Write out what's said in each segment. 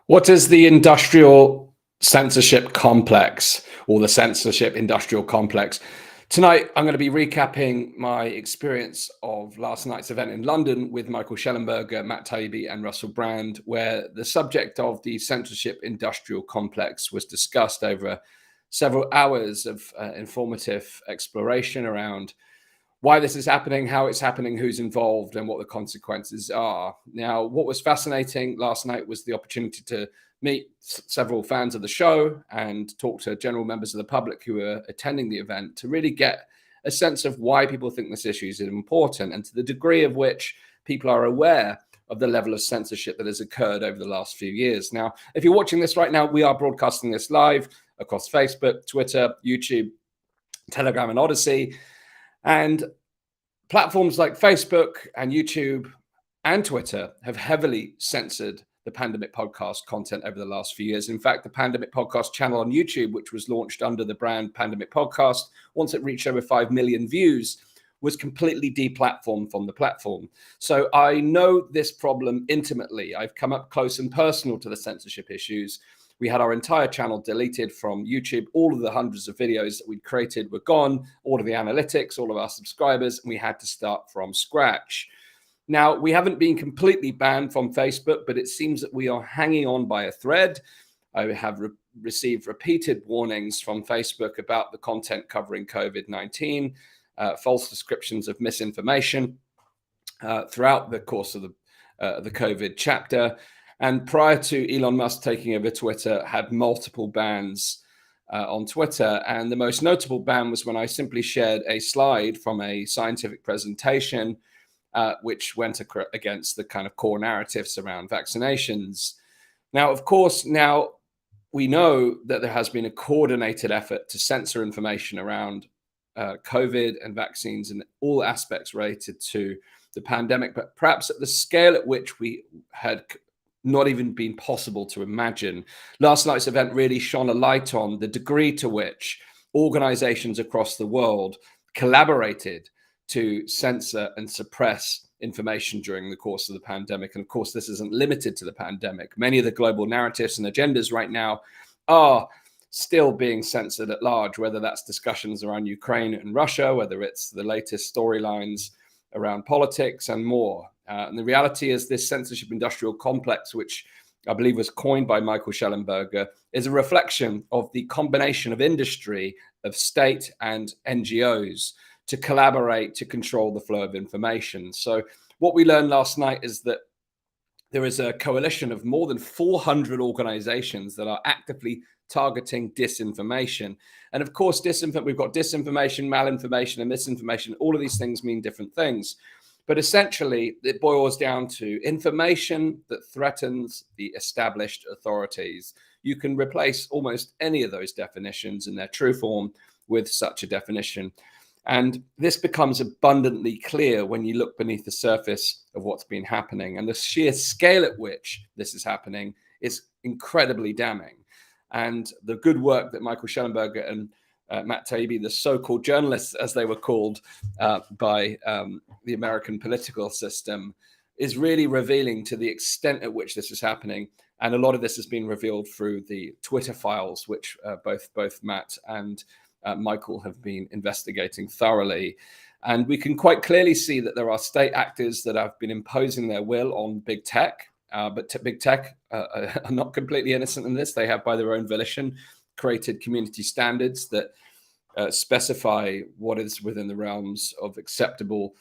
What is the industrial censorship complex or the censorship industrial complex? Tonight, I'm going to be recapping my experience of last night's event in London with Michael Shellenberger, Matt Taibbi, and Russell Brand, where the subject of the censorship industrial complex was discussed over several hours of informative exploration around why this is happening, how it's happening, who's involved, and what the consequences are. Now, what was fascinating last night was the opportunity to meet several fans of the show and talk to general members of the public who were attending the event to really get a sense of why people think this issue is important and to the degree of which people are aware of the level of censorship that has occurred over the last few years. Now, if you're watching this right now, we are broadcasting this live across Facebook, Twitter, YouTube, Telegram, and Odyssey. And platforms like Facebook and YouTube and Twitter have heavily censored the Pandemic Podcast content over the last few years. In fact, the Pandemic Podcast channel on YouTube, which was launched under the brand Pandemic Podcast, once it reached over 5 million views, was completely deplatformed from the platform. So I know this problem intimately. I've come up close and personal to the censorship issues. We had our entire channel deleted from YouTube. All of the hundreds of videos that we'd created were gone, all of the analytics, all of our subscribers, and we had to start from scratch. Now, we haven't been completely banned from Facebook, but it seems that we are hanging on by a thread. I have received repeated warnings from Facebook about the content covering COVID-19, false descriptions of misinformation throughout the course of the COVID chapter. And prior to Elon Musk taking over Twitter, had multiple bans on Twitter. And the most notable ban was when I simply shared a slide from a scientific presentation, which went against the kind of core narratives around vaccinations. Now, of course, now we know that there has been a coordinated effort to censor information around COVID and vaccines and all aspects related to the pandemic, but perhaps at the scale at which we had not even been possible to imagine. Last night's event really shone a light on the degree to which organizations across the world collaborated to censor and suppress information during the course of the pandemic. And of course, this isn't limited to the pandemic. Many of the global narratives and agendas right now are still being censored at large, whether that's discussions around Ukraine and Russia, whether it's the latest storylines around politics and more. And the reality is this censorship industrial complex, which I believe was coined by Michael Shellenberger, is a reflection of the combination of industry, of state and NGOs to collaborate to control the flow of information. So what we learned last night is that there is a coalition of more than 400 organizations that are actively targeting disinformation. And of course, we've got disinformation, malinformation, and misinformation. All of these things mean different things. But essentially, it boils down to information that threatens the established authorities. You can replace almost any of those definitions in their true form with such a definition. And this becomes abundantly clear when you look beneath the surface of what's been happening. And the sheer scale at which this is happening is incredibly damning. And the good work that Michael Shellenberger and Matt Taibbi, the so-called journalists, as they were called by the American political system, is really revealing to the extent at which this is happening. And a lot of this has been revealed through the Twitter files, which both Matt and Michael have been investigating thoroughly. And we can quite clearly see that there are state actors that have been imposing their will on big tech, but big tech are not completely innocent in this. They have, by their own volition, created community standards that specify what is within the realms of acceptable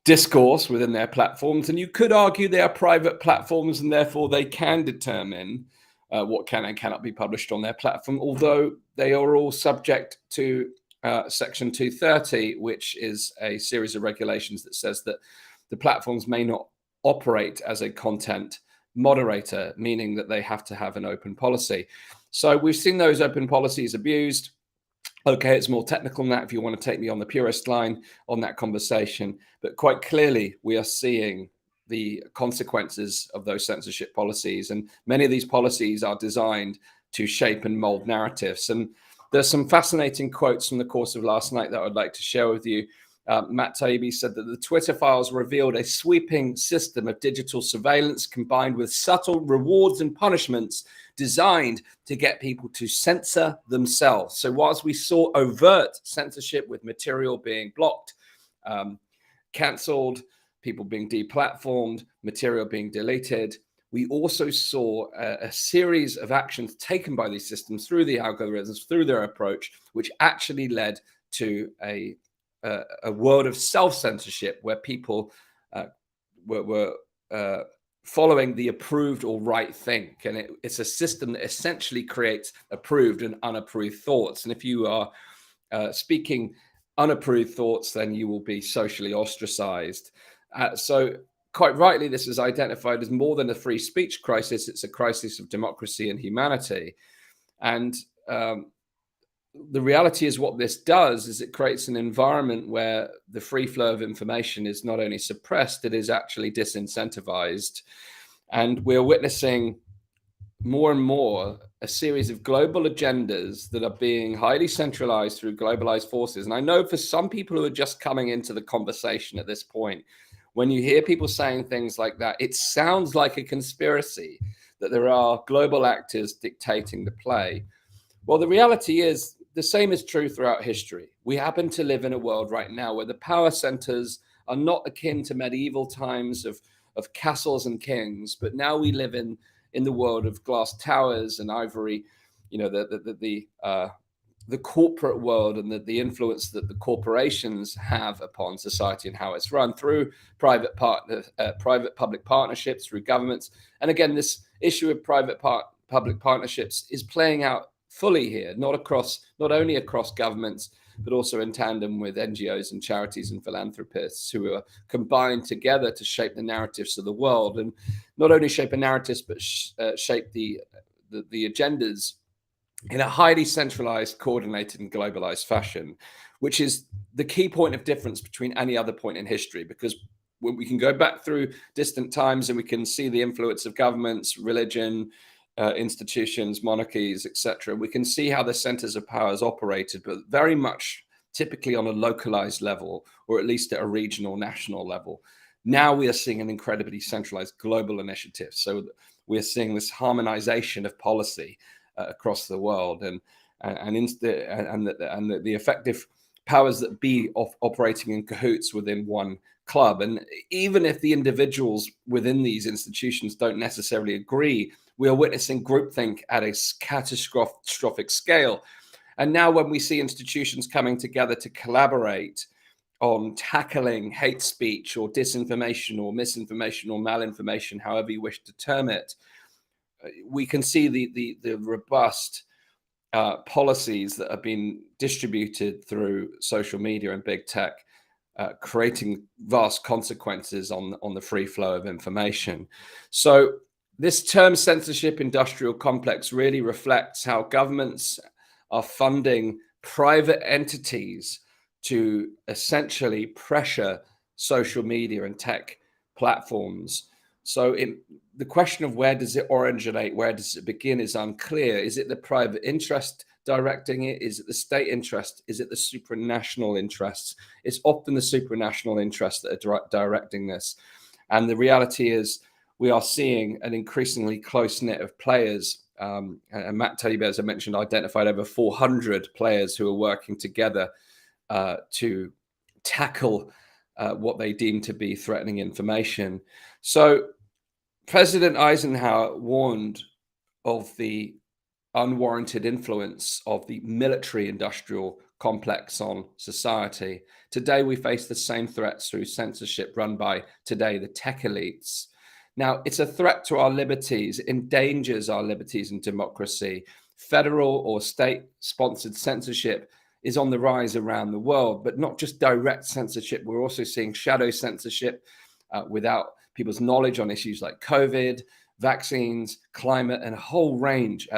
discourse within their platforms. And you could argue they are private platforms and therefore they can determine what can and cannot be published on their platform, although they are all subject to Section 230, which is a series of regulations that says that the platforms may not operate as a content moderator, meaning that they have to have an open policy. So we've seen those open policies abused. Okay, it's more technical than that if you want to take me on the purist line on that conversation. But quite clearly, we are seeing the consequences of those censorship policies. And many of these policies are designed to shape and mold narratives. And there's some fascinating quotes from the course of last night that I would like to share with you. Matt Taibbi said that the Twitter files revealed a sweeping system of digital surveillance combined with subtle rewards and punishments designed to get people to censor themselves. So whilst we saw overt censorship with material being blocked, cancelled, people being deplatformed, material being deleted, we also saw a series of actions taken by these systems through the algorithms, through their approach, which actually led to a world of self-censorship where people were following the approved or right thing. And it's a system that essentially creates approved and unapproved thoughts. And if you are speaking unapproved thoughts, then you will be socially ostracized. So quite rightly, this is identified as more than a free speech crisis. It's a crisis of democracy and humanity. And the reality is what this does is it creates an environment where the free flow of information is not only suppressed, it is actually disincentivized. And we're witnessing more and more a series of global agendas that are being highly centralized through globalized forces. And I know for some people who are just coming into the conversation at this point, when you hear people saying things like that, it sounds like a conspiracy that there are global actors dictating the play. Well, the reality is the same is true throughout history. We happen to live in a world right now where the power centers are not akin to medieval times of castles and kings, but now we live in the world of glass towers and ivory, the corporate world and the influence that the corporations have upon society and how it's run through private-public partnerships, through governments. And again, this issue of private-public partnerships is playing out fully here, not only across governments, but also in tandem with NGOs and charities and philanthropists who are combined together to shape the narratives of the world, and not only shape a narratives, but shape the agendas in a highly centralized, coordinated, and globalized fashion, which is the key point of difference between any other point in history. Because when we can go back through distant times and we can see the influence of governments, religion, institutions, monarchies, etc., we can see how the centers of power has operated, but very much typically on a localized level, or at least at a regional, national level. Now we are seeing an incredibly centralized global initiative. So we're seeing this harmonization of policy across the world, and the effective powers that be operating in cahoots within one club. And even if the individuals within these institutions don't necessarily agree, we are witnessing groupthink at a catastrophic scale. And now when we see institutions coming together to collaborate on tackling hate speech or disinformation or misinformation or malinformation, however you wish to term it, we can see the robust policies that have been distributed through social media and big tech, creating vast consequences on the free flow of information. So this term censorship industrial complex really reflects how governments are funding private entities to essentially pressure social media and tech platforms. So the question of where does it originate, where does it begin is unclear. Is it the private interest directing it? Is it the state interest? Is it the supranational interests? It's often the supranational interests that are directing this. And the reality is we are seeing an increasingly close knit of players. And Matt Taibbi, as I mentioned, identified over 400 players who are working together to tackle what they deem to be threatening information. So President Eisenhower warned of the unwarranted influence of the military-industrial complex on society. Today, we face the same threats through censorship run by, today, the tech elites. Now, it's a threat to our liberties, endangers our liberties and democracy. Federal or state-sponsored censorship is on the rise around the world, but not just direct censorship. We're also seeing shadow censorship without people's knowledge on issues like COVID, vaccines, climate, and a whole range,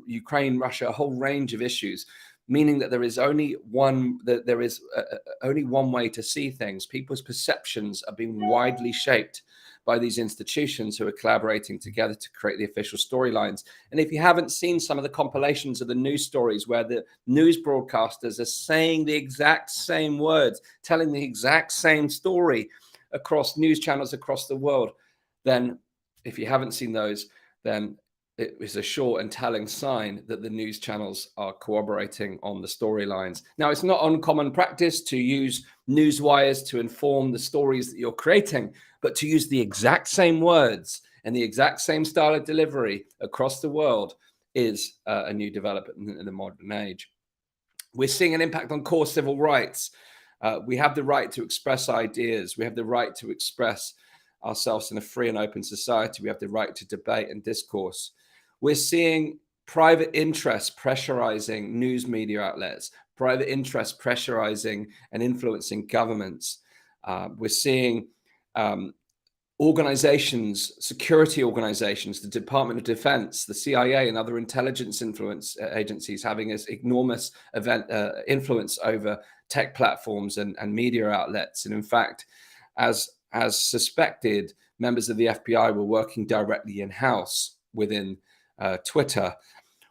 Ukraine, Russia, a whole range of issues meaning that there is only one only one way to see things. People's perceptions are being widely shaped by these institutions who are collaborating together to create the official storylines. And if you haven't seen some of the compilations of the news stories where the news broadcasters are saying the exact same words, telling the exact same story across news channels across the world, then if you haven't seen those, then it is a sure and telling sign that the news channels are cooperating on the storylines. Now, it's not uncommon practice to use news wires to inform the stories that you're creating, but to use the exact same words and the exact same style of delivery across the world is a new development in the modern age. We're seeing an impact on core civil rights. We have the right to express ideas. We have the right to express ourselves in a free and open society. We have the right to debate and discourse. We're seeing private interests pressurizing news media outlets, private interests pressurizing and influencing governments. We're seeing organizations, security organizations, the Department of Defense, the CIA, and other intelligence influence agencies having this enormous influence over tech platforms and media outlets. And in fact, as suspected, members of the FBI were working directly in-house within Twitter.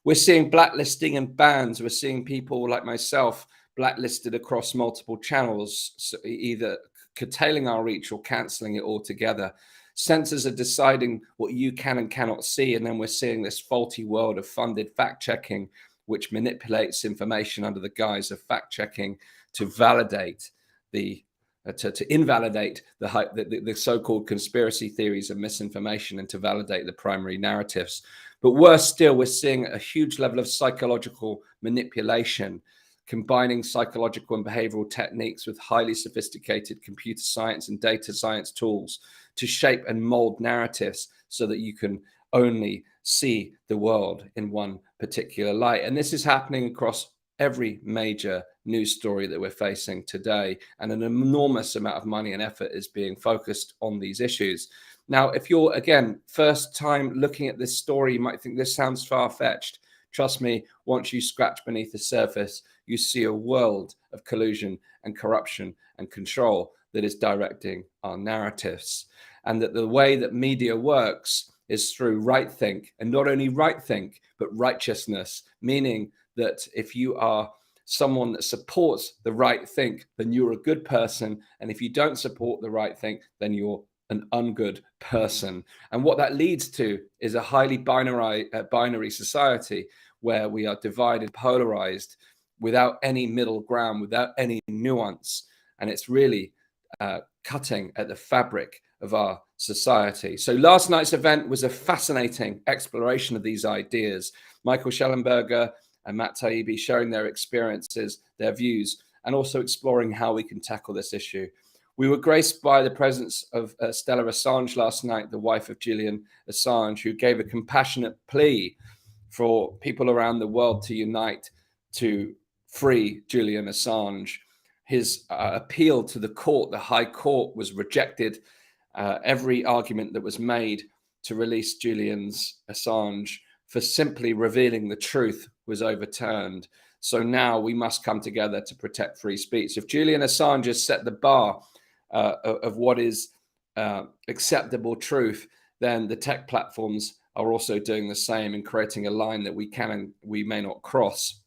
We're seeing blacklisting and bans. We're seeing people like myself blacklisted across multiple channels, so either curtailing our reach or canceling it altogether. Censors are deciding what you can and cannot see, and then we're seeing this faulty world of funded fact-checking, which manipulates information under the guise of fact-checking to validate to invalidate the so-called conspiracy theories and misinformation and to validate the primary narratives. But worse still, we're seeing a huge level of psychological manipulation, combining psychological and behavioral techniques with highly sophisticated computer science and data science tools to shape and mold narratives so that you can only see the world in one particular light. And this is happening across every major news story that we're facing today, and an enormous amount of money and effort is being focused on these issues. Now, if you're, again, first time looking at this story, you might think this sounds far-fetched. Trust me, once you scratch beneath the surface, you see a world of collusion and corruption and control that is directing our narratives. And that the way that media works is through right think, and not only right think, but righteousness, meaning that if you are someone that supports the right think, then you're a good person. And if you don't support the right think, then you're an ungood person. And what that leads to is a highly binary society where we are divided, polarized, without any middle ground, without any nuance. And it's really cutting at the fabric of our society. So last night's event was a fascinating exploration of these ideas. Michael Shellenberger and Matt Taibbi sharing their experiences, their views, and also exploring how we can tackle this issue. We were graced by the presence of Stella Assange last night, the wife of Julian Assange, who gave a compassionate plea for people around the world to unite to free Julian Assange. His appeal to the court, the High Court, was rejected. Every argument that was made to release Julian Assange for simply revealing the truth was overturned. So now we must come together to protect free speech. If Julian Assange has set the bar of what is acceptable truth, then the tech platforms are also doing the same and creating a line that we can and we may not cross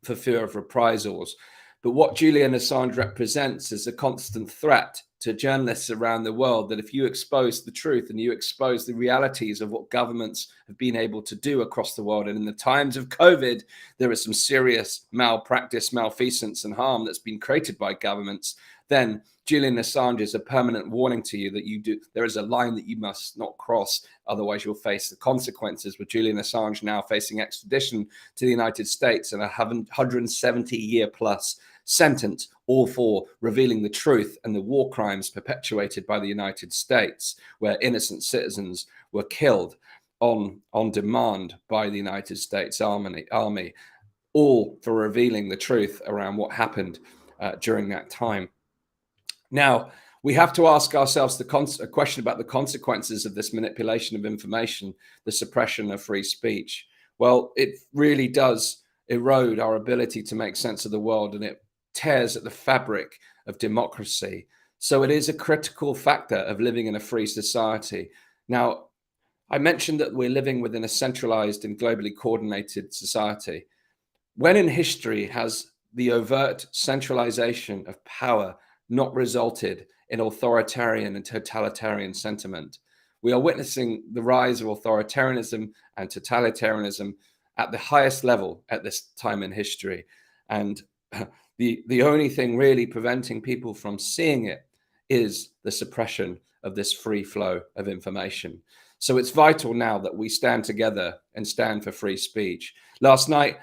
for fear of reprisals. But what Julian Assange represents is a constant threat to journalists around the world, that if you expose the truth and you expose the realities of what governments have been able to do across the world, and in the times of COVID, there is some serious malpractice, malfeasance, and harm that's been created by governments, then Julian Assange is a permanent warning to you that there is a line that you must not cross, otherwise you'll face the consequences, with Julian Assange now facing extradition to the United States and a 170-year plus sentence, all for revealing the truth and the war crimes perpetuated by the United States, where innocent citizens were killed on demand by the United States Army, all for revealing the truth around what happened during that time. Now, we have to ask ourselves a question about the consequences of this manipulation of information, the suppression of free speech. Well, it really does erode our ability to make sense of the world, and it tears at the fabric of democracy. So it is a critical factor of living in a free society. Now, I mentioned that we're living within a centralized and globally coordinated society. When in history has the overt centralization of power not resulted in authoritarian and totalitarian sentiment? We are witnessing the rise of authoritarianism and totalitarianism at the highest level at this time in history. And the only thing really preventing people from seeing it is the suppression of this free flow of information. So it's vital now that we stand together and stand for free speech. Last night,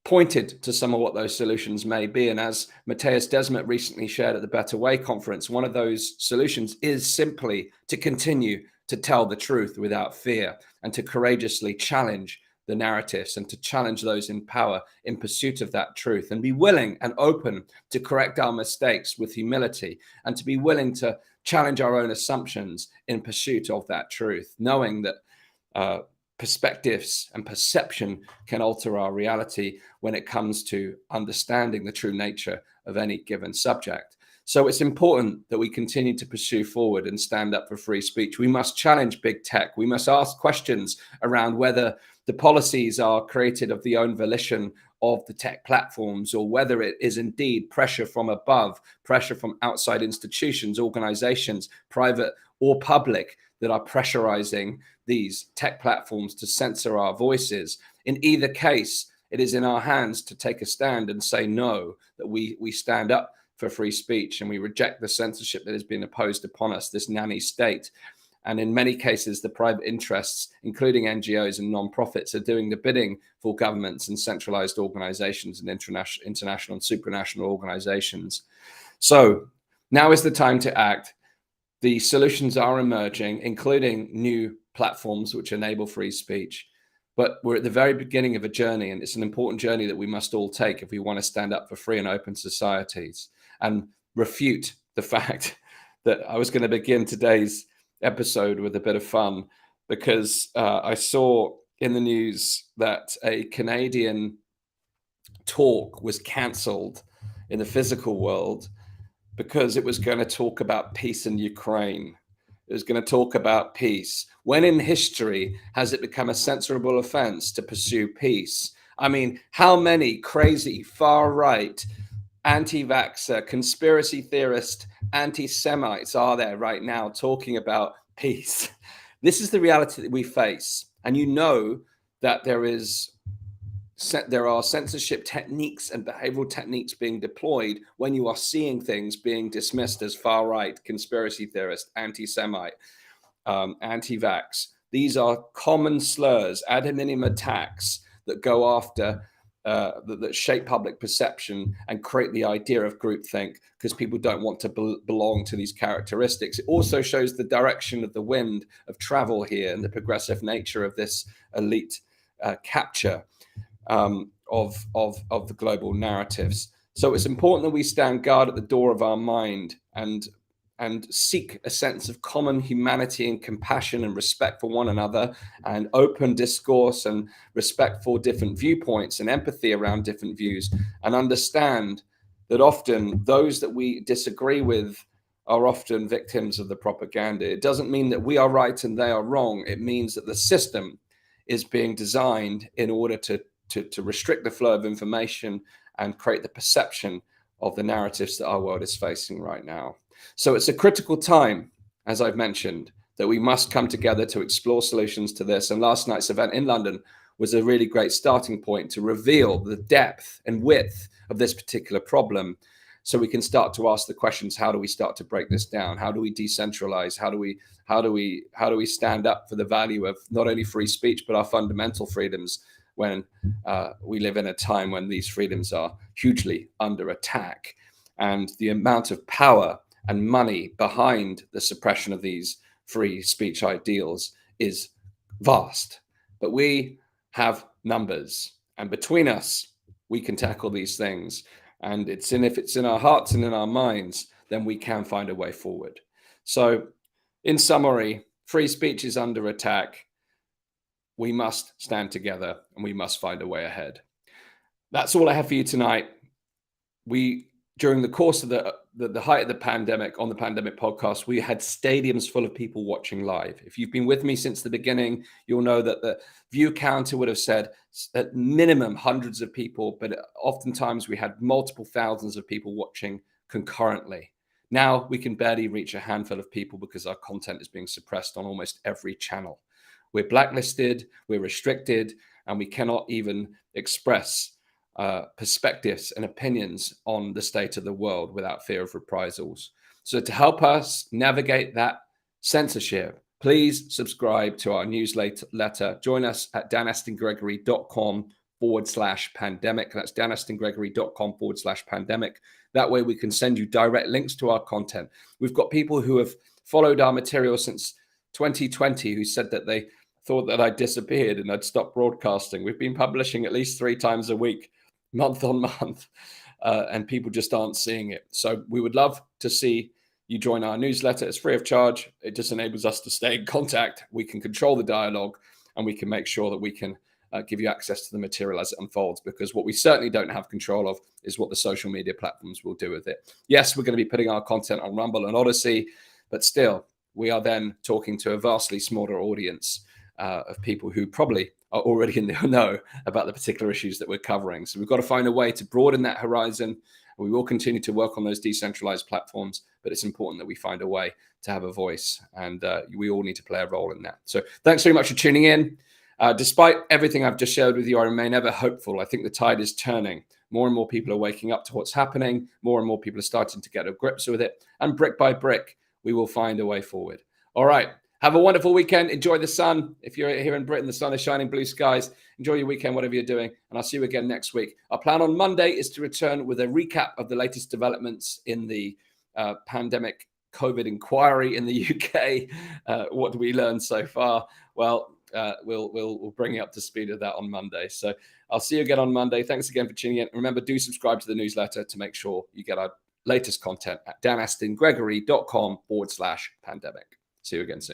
pointed to some of what those solutions may be. And as Matthias Desmet recently shared at the Better Way conference, one of those solutions is simply to continue to tell the truth without fear and to courageously challenge the narratives and to challenge those in power in pursuit of that truth, and be willing and open to correct our mistakes with humility, and to be willing to challenge our own assumptions in pursuit of that truth, knowing that perspectives and perception can alter our reality when it comes to understanding the true nature of any given subject. So it's important that we continue to pursue forward and stand up for free speech. We must challenge big tech. We must ask questions around whether the policies are created of the own volition of the tech platforms, or whether it is indeed pressure from above, pressure from outside institutions, organizations, private or public, that are pressurizing these tech platforms to censor our voices. In either case, it is in our hands to take a stand and say no, that we stand up for free speech and we reject the censorship that has been imposed upon us, this nanny state. And in many cases, the private interests, including NGOs and non-profits, are doing the bidding for governments and centralized organizations and international and supranational organizations. So now is the time to act. The solutions are emerging, including new platforms which enable free speech. But we're at the very beginning of a journey, and it's an important journey that we must all take if we want to stand up for free and open societies and refute the fact that I was going to begin today's episode with a bit of fun, because I saw in the news that a Canadian talk was cancelled in the physical world because it was going to talk about peace in Ukraine. It was going to talk about peace. When in history has it become a censorable offense to pursue peace? I mean, how many crazy far-right, anti-vaxxer, conspiracy theorist, anti-Semites are there right now talking about peace? This is the reality that we face. And you know that there are censorship techniques and behavioral techniques being deployed when you are seeing things being dismissed as far-right, conspiracy theorist, anti-Semite, anti-vax. These are common slurs, ad hominem attacks that go after, that shape public perception and create the idea of groupthink because people don't want to belong to these characteristics. It also shows the direction of the wind of travel here and the progressive nature of this elite capture of the global narratives. So it's important that we stand guard at the door of our mind and seek a sense of common humanity and compassion and respect for one another, and open discourse and respect for different viewpoints and empathy around different views, and understand that often those that we disagree with are often victims of the propaganda. It doesn't mean that we are right and they are wrong. It means that the system is being designed in order to restrict the flow of information and create the perception of the narratives that our world is facing right now. So it's a critical time, as I've mentioned, that we must come together to explore solutions to this. And last night's event in London was a really great starting point to reveal the depth and width of this particular problem. So we can start to ask the questions: how do we start to break this down? How do we decentralize? How do we stand up for the value of not only free speech, but our fundamental freedoms when we live in a time when these freedoms are hugely under attack, and the amount of power and money behind the suppression of these free speech ideals is vast. But we have numbers, and between us, we can tackle these things. And if it's in our hearts and in our minds, then we can find a way forward. So in summary, free speech is under attack. We must stand together and we must find a way ahead. That's all I have for you tonight. We During the course of the height of the pandemic, on the pandemic podcast, we had stadiums full of people watching live. If you've been with me since the beginning, you'll know that the view counter would have said at minimum hundreds of people, but oftentimes we had multiple thousands of people watching concurrently. Now we can barely reach a handful of people because our content is being suppressed on almost every channel. We're blacklisted, we're restricted, and we cannot even express perspectives and opinions on the state of the world without fear of reprisals. So, to help us navigate that censorship, please subscribe to our newsletter. Join us at danastingregory.com/pandemic. That's danastingregory.com/pandemic. That way, we can send you direct links to our content. We've got people who have followed our material since 2020 who said that they thought that I'd disappeared and I'd stopped broadcasting. We've been publishing at least 3 times a week, month on month, and people just aren't seeing it. So we would love to see you join our newsletter. It's free of charge. It just enables us to stay in contact. We can control the dialogue, and we can make sure that we can give you access to the material as it unfolds, because what we certainly don't have control of is what the social media platforms will do with it. Yes, we're going to be putting our content on Rumble and Odyssey, but still, we are then talking to a vastly smaller audience of people who probably are already in the know about the particular issues that we're covering. So we've got to find a way to broaden that horizon. We will continue to work on those decentralized platforms, but it's important that we find a way to have a voice, and we all need to play a role in that. So thanks very much for tuning in. Despite everything I've just shared with you, I remain ever hopeful. I think the tide is turning. More and more people are waking up to what's happening. More and more people are starting to get to grips with it. And brick by brick, we will find a way forward. All right. Have a wonderful weekend. Enjoy the sun. If you're here in Britain, the sun is shining, blue skies. Enjoy your weekend, whatever you're doing. And I'll see you again next week. Our plan on Monday is to return with a recap of the latest developments in the pandemic COVID inquiry in the UK. What do we learn so far? Well, we'll bring you up to speed of that on Monday. So I'll see you again on Monday. Thanks again for tuning in. Remember, do subscribe to the newsletter to make sure you get our latest content at danastingregory.com/pandemic. See you again soon.